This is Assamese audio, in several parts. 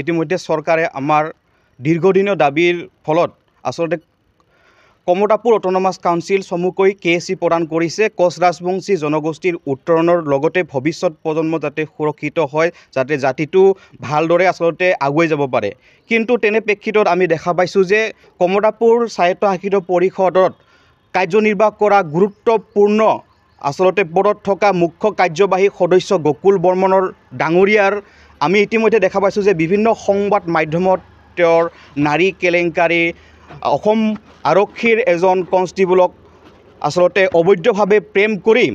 ইতিমধ্যে চৰকাৰে আমাৰ দীৰ্ঘদিনীয় দাবীৰ ফলত আচলতে কমতাপুৰ অট'নমাছ কাউন্সিল চমুকৈ KSC প্ৰদান কৰিছে। কোচ ৰাজবংশী জনগোষ্ঠীৰ উত্তৰণৰ লগতে ভৱিষ্যত প্ৰজন্ম যাতে সুৰক্ষিত হয়, যাতে জাতিটো ভালদৰে আচলতে আগুৱাই যাব পাৰে। কিন্তু তেনে প্ৰেক্ষিতত আমি দেখা পাইছোঁ যে কমতাপুৰ স্বায়ত্তশাসিত পৰিষদত কাৰ্যনিৰ্বাহ কৰা গুৰুত্বপূৰ্ণ আচলতে পদত থকা মুখ্য কাৰ্যবাহী সদস্য গকুল বৰ্মনৰ ডাঙৰীয়াৰ আমি ইতিমধ্যে দেখা পাইছোঁ যে বিভিন্ন সংবাদ মাধ্যমত তেওঁৰ নাৰী কেলেংকাৰী, অসম আৰক্ষীৰ এজন কনষ্টেবলক আচলতে অবৈধভাৱে প্ৰেম কৰি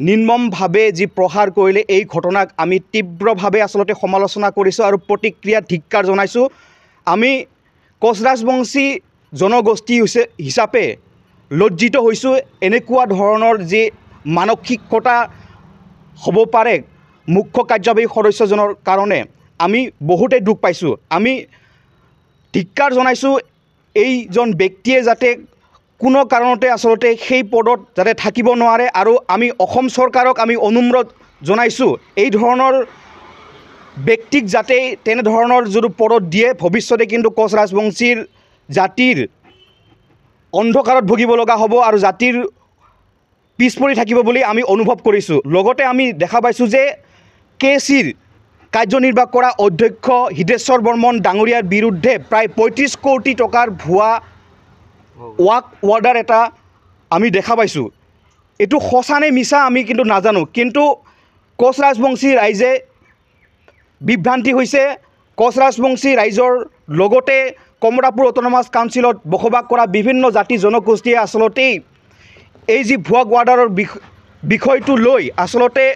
নিৰ্মমভাৱে যি প্ৰহাৰ কৰিলে, এই ঘটনাক আমি তীব্ৰভাৱে আচলতে সমালোচনা কৰিছোঁ আৰু প্ৰতিক্ৰিয়া ধিক্কাৰ জনাইছোঁ। আমি কোচ ৰাজবংশী জনগোষ্ঠী হিচাপে লজ্জিত হৈছোঁ। এনেকুৱা ধৰণৰ যি মানসিকতা হ'ব পাৰে মুখ্য কাৰ্যবাহী সদস্যজনৰ কাৰণে আমি বহুতেই দুখ পাইছোঁ। আমি ধিক্কাৰ জনাইছোঁ এইজন ব্যক্তিয়ে যাতে কোনো কাৰণতে আচলতে সেই পদত যাতে থাকিব নোৱাৰে, আৰু আমি অসম চৰকাৰক আমি অনুম্ৰ জনাইছোঁ এই ধৰণৰ ব্যক্তিক যাতে তেনেধৰণৰ যদি পদত দিয়ে, ভৱিষ্যতে কিন্তু কোচ ৰাজবংশীৰ জাতিৰ অন্ধকাৰত ভুগিব লগা হ'ব আৰু জাতিৰ পিছ পৰি থাকিব বুলি আমি অনুভৱ কৰিছোঁ। লগতে আমি দেখা পাইছোঁ যে KSCৰ কাৰ্যনিৰ্বাহ কৰা অধ্যক্ষ হিতেশ্বৰ বৰ্মন ডাঙৰীয়াৰ বিৰুদ্ধে প্ৰায় 35 কোটি টকাৰ ভুৱা ৱাক ৱাৰ্ডাৰ এটা আমি দেখা পাইছোঁ। এইটো সঁচা নে মিছা আমি কিন্তু নাজানো, কিন্তু কোচ ৰাজবংশী ৰাইজে বিভ্ৰান্তি হৈছে। কোচ ৰাজবংশী ৰাইজৰ লগতে কমতাপুৰ অট'নমাছ কাউন্সিলত বসবাস কৰা বিভিন্ন জাতি জনগোষ্ঠীয়ে আচলতে এই যি ভুৱা ৱাৰ্ডাৰৰ বিষয়টো লৈ আচলতে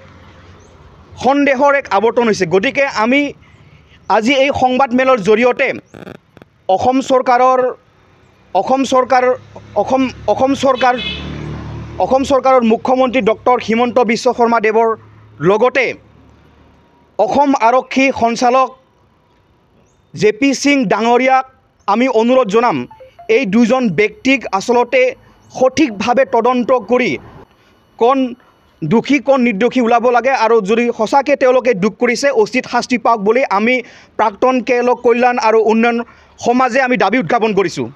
সন্দেহৰ এক আৱৰ্তন হৈছে। গতিকে আমি আজি এই সংবাদমেলৰ জৰিয়তে অসম চৰকাৰৰ মুখ্যমন্ত্ৰী ডক্টৰ হিমন্ত বিশ্ব শৰ্মা দেৱৰ লগতে অসম আৰক্ষী সঞ্চালক JP সিং ডাঙৰীয়াক আমি অনুৰোধ জনাম, এই দুজন ব্যক্তিক আচলতে সঠিকভাৱে তদন্ত কৰি কোন দোষী কোন নিৰ্দোষী ওলাব লাগে, আৰু যদি সঁচাকৈ তেওঁলোকে দুখ কৰিছে উচিত শাস্তি পাওক বুলি আমি প্ৰাক্তন কেৰেলা কল্যাণ আৰু উন্নয়ন সমাজে আমি দাবী উত্থাপন কৰিছোঁ।